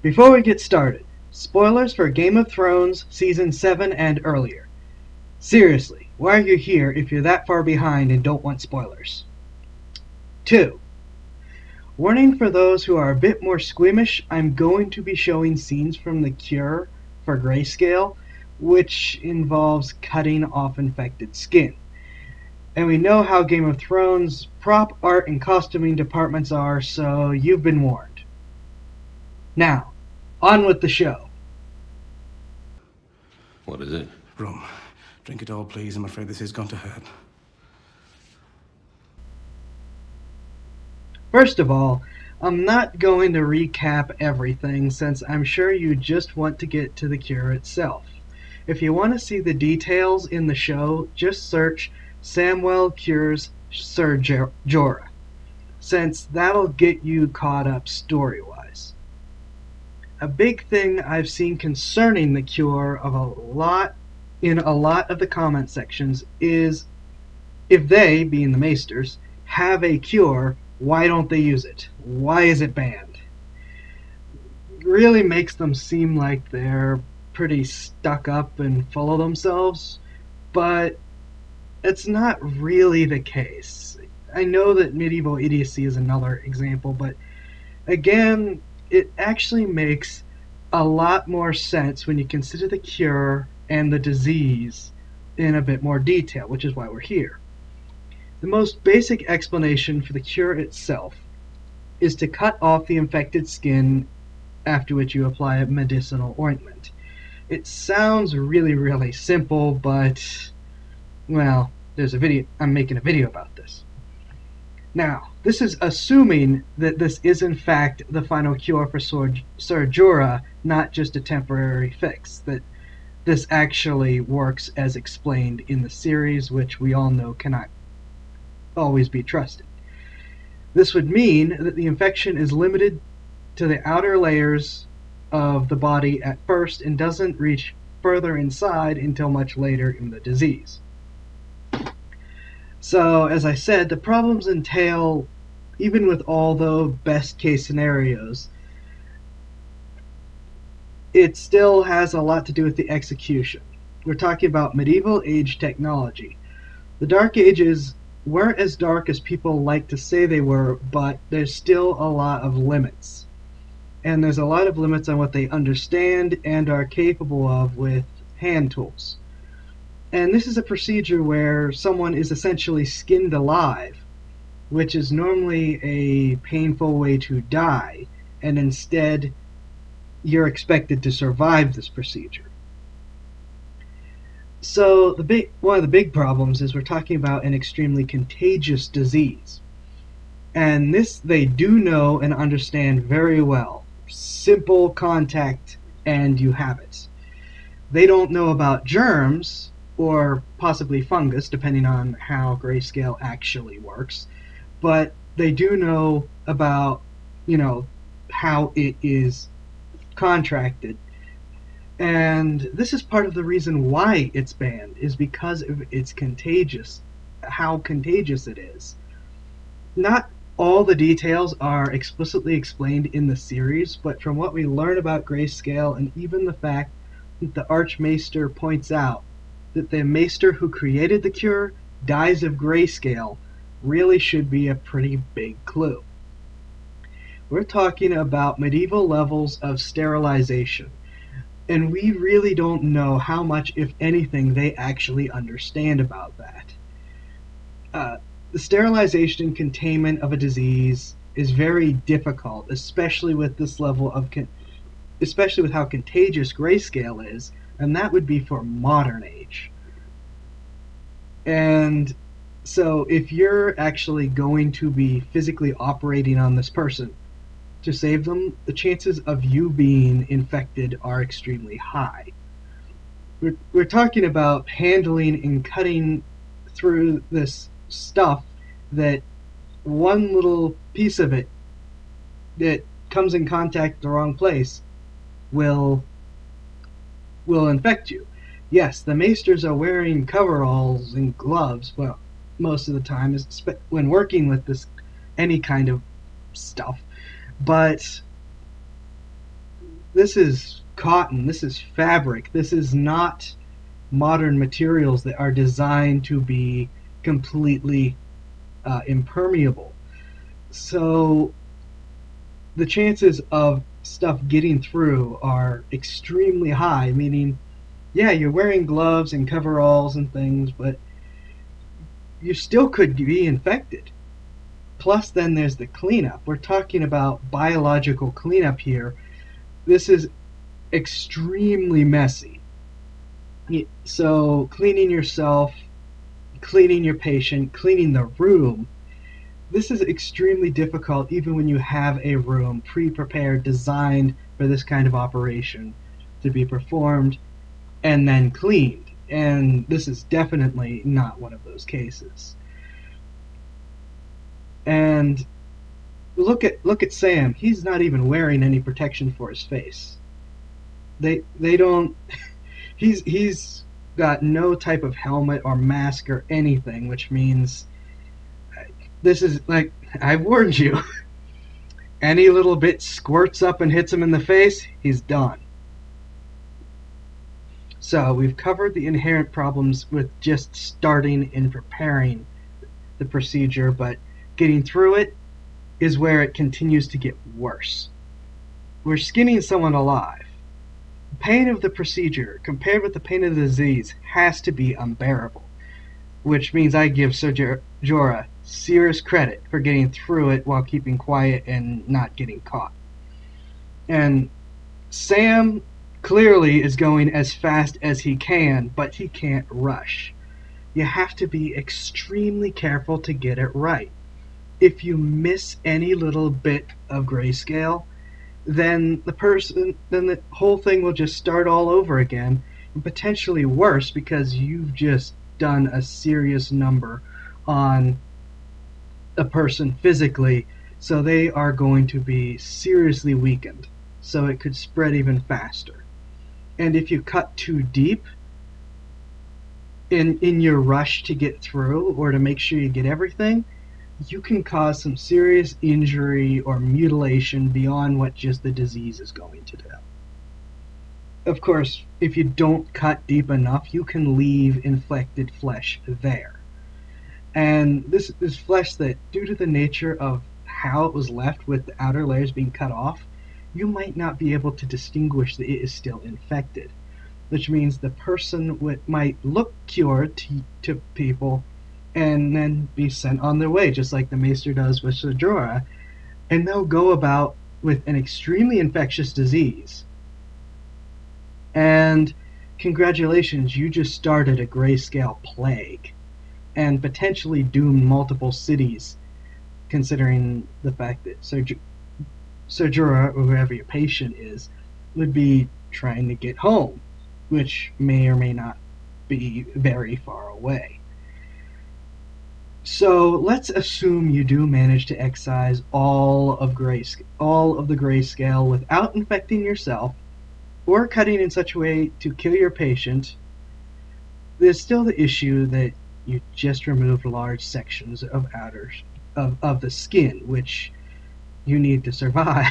Before we get started, spoilers for Game of Thrones Season 7 and earlier. Seriously, why are you here if you're that far behind and don't want spoilers? 2. Warning for those who are a bit more squeamish, I'm going to be showing scenes from The Cure for Greyscale, which involves cutting off infected skin. And we know how Game of Thrones prop, art, and costuming departments are, so you've been warned. Now, on with the show. What is it? Rum. Drink it all, please. I'm afraid this is going to hurt. First of all, I'm not going to recap everything since I'm sure you just want to get to The Cure itself. If you want to see the details in the show, just search Samuel Cures Ser Jorah, since that'll get you caught up story-wise. A big thing I've seen concerning The Cure in a lot of the comment sections is if they, being the Maesters, have a cure, why don't they use it? Why is it banned? It really makes them seem like they're pretty stuck up and full of themselves, but it's not really the case. I know that medieval idiocy is another example, but again, it actually makes a lot more sense when you consider the cure and the disease in a bit more detail, which is why we're here. The most basic explanation for the cure itself is to cut off the infected skin, after which you apply a medicinal ointment. It sounds really simple, but, well, I'm making a video about this. Now, this is assuming that this is in fact the final cure for Ser Jorah, not just a temporary fix, that this actually works as explained in the series, which we all know cannot always be trusted. This would mean that the infection is limited to the outer layers of the body at first and doesn't reach further inside until much later in the disease. So, as I said, the problems entail, even with all the best case scenarios, it still has a lot to do with the execution. We're talking about medieval age technology. The Dark Ages weren't as dark as people like to say they were, but there's still a lot of limits. And there's a lot of limits on what they understand and are capable of with hand tools. And this is a procedure where someone is essentially skinned alive, which is normally a painful way to die, and instead you're expected to survive this procedure. So one of the big problems is we're talking about an extremely contagious disease. And this they do know and understand very well. Simple contact and you have it. They don't know about germs, or possibly fungus, depending on how Greyscale actually works, but they do know about, how it is contracted. And this is part of the reason why it's banned, is because of its how contagious it is. Not all the details are explicitly explained in the series, but from what we learn about Greyscale, and even the fact that the Archmaester points out that the Maester who created the cure dies of Greyscale, really should be a pretty big clue. We're talking about medieval levels of sterilization, and we really don't know how much, if anything, they actually understand about that. The sterilization and containment of a disease is very difficult, especially with this level of especially with how contagious Greyscale is, and that would be for modern age. And so if you're actually going to be physically operating on this person to save them, the chances of you being infected are extremely high. We're talking about handling and cutting through this stuff that one little piece of it that comes in contact with the wrong place will infect you. Yes, the Maesters are wearing coveralls and gloves, well, most of the time, when working with any kind of stuff, but This is cotton, this is fabric, this is not modern materials that are designed to be completely impermeable. So the chances of stuff getting through are extremely high, meaning, yeah, you're wearing gloves and coveralls and things, but you still could be infected. Plus, then there's the cleanup. We're talking about biological cleanup here. This is extremely messy. So, cleaning yourself, cleaning your patient, cleaning the room, this is extremely difficult even when you have a room pre-prepared, designed for this kind of operation to be performed and then cleaned. And this is definitely not one of those cases. And look at Sam. He's not even wearing any protection for his face. They don't. He's got no type of helmet or mask or anything, which means this is like, I've warned you. Any little bit squirts up and hits him in the face, he's done. So we've covered the inherent problems with just starting and preparing the procedure, but getting through it is where it continues to get worse. We're skinning someone alive. The pain of the procedure compared with the pain of the disease has to be unbearable, which means I give Jorah serious credit for getting through it while keeping quiet and not getting caught. And Sam clearly is going as fast as he can, but he can't rush. You have to be extremely careful to get it right. If you miss any little bit of grayscale, then the whole thing will just start all over again, and potentially worse because you've just done a serious number on a person physically, so they are going to be seriously weakened, so it could spread even faster. And if you cut too deep in your rush to get through or to make sure you get everything, you can cause some serious injury or mutilation beyond what just the disease is going to do. Of course, if you don't cut deep enough, you can leave infected flesh there. And this is flesh that, due to the nature of how it was left with the outer layers being cut off, you might not be able to distinguish that it is still infected, which means the person might look cured to people and then be sent on their way, just like the Maester does with Jorah, and they'll go about with an extremely infectious disease. And congratulations, you just started a grayscale plague and potentially doomed multiple cities, considering the fact that Ser Jorah, or whoever your patient is, would be trying to get home, which may or may not be very far away. So let's assume you do manage to excise all of the grayscale without infecting yourself or cutting in such a way to kill your patient. There's still the issue that you just removed large sections of the skin, which you need to survive,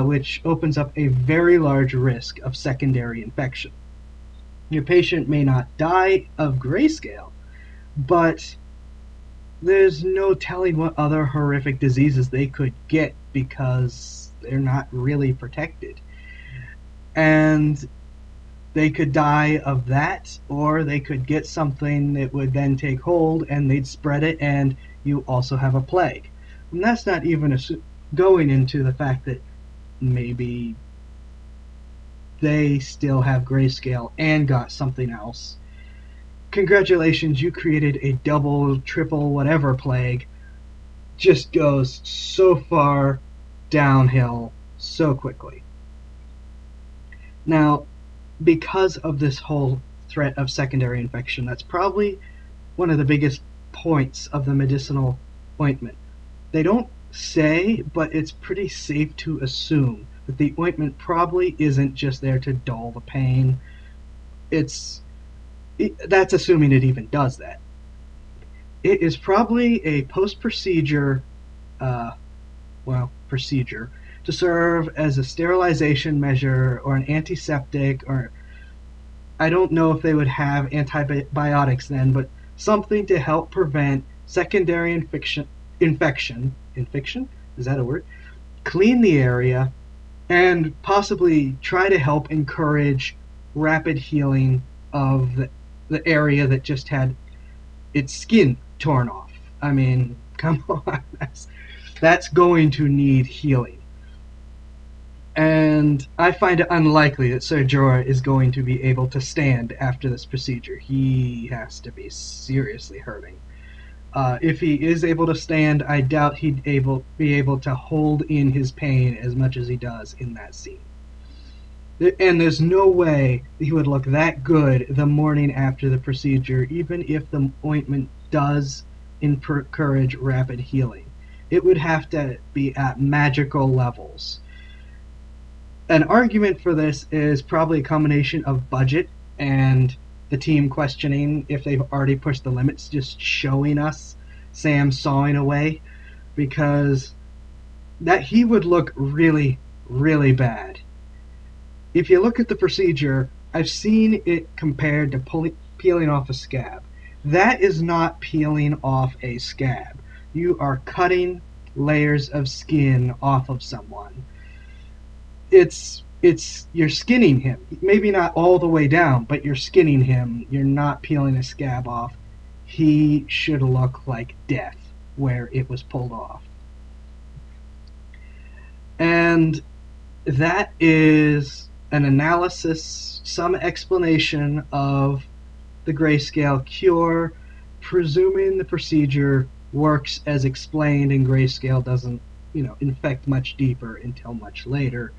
which opens up a very large risk of secondary infection. Your patient may not die of grayscale, but there's no telling what other horrific diseases they could get because they're not really protected. And they could die of that, or they could get something that would then take hold and they'd spread it, and you also have a plague. And that's not even going into the fact that maybe they still have grayscale and got something else. Congratulations, you created a double, triple, whatever plague. Just goes so far downhill so quickly. Now, because of this whole threat of secondary infection, that's probably one of the biggest points of the medicinal ointment. They don't say, but it's pretty safe to assume that the ointment probably isn't just there to dull the pain. That's assuming it even does that. It is probably a post-procedure procedure to serve as a sterilization measure or an antiseptic, or I don't know if they would have antibiotics then, but something to help prevent secondary infection, is that a word? Clean the area, and possibly try to help encourage rapid healing of the area that just had its skin torn off. I mean, come on, that's going to need healing. And I find it unlikely that Sir Jorah is going to be able to stand after this procedure. He has to be seriously hurting. If he is able to stand, I doubt he'd be able to hold in his pain as much as he does in that scene. And there's no way he would look that good the morning after the procedure, even if the ointment does encourage rapid healing. It would have to be at magical levels. An argument for this is probably a combination of budget and the team questioning if they've already pushed the limits, just showing us Sam sawing away, because that he would look really, really bad. If you look at the procedure, I've seen it compared to peeling off a scab. That is not peeling off a scab. You are cutting layers of skin off of someone. It's you're skinning him. Maybe not all the way down, but you're skinning him. You're not peeling a scab off. He should look like death where it was pulled off. And that is an analysis, some explanation of the Greyscale cure, presuming the procedure works as explained and Greyscale doesn't, infect much deeper until much later.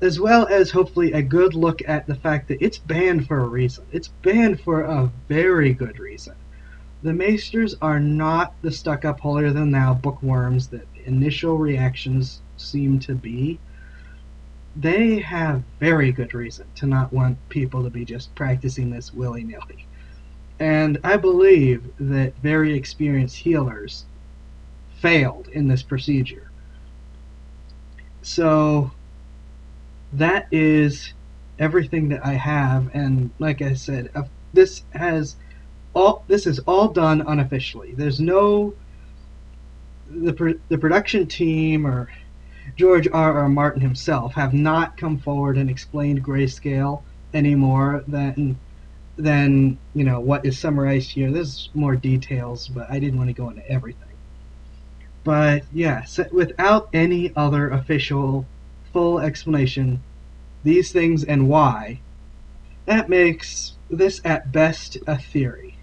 As well as hopefully a good look at the fact that it's banned for a reason. It's banned for a very good reason. The Maesters are not the stuck-up holier-than-thou bookworms that initial reactions seem to be. They have very good reason to not want people to be just practicing this willy-nilly. And I believe that very experienced healers failed in this procedure. So that is everything that I have, and like I said, this is all done unofficially. There's no the production team or George R.R. Martin himself have not come forward and explained Greyscale any more than what is summarized here. There's more details, but I didn't want to go into everything. But yeah, so without any other official full explanation, these things and why, that makes this at best a theory.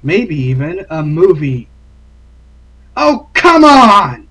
Maybe even a movie. Oh, come on!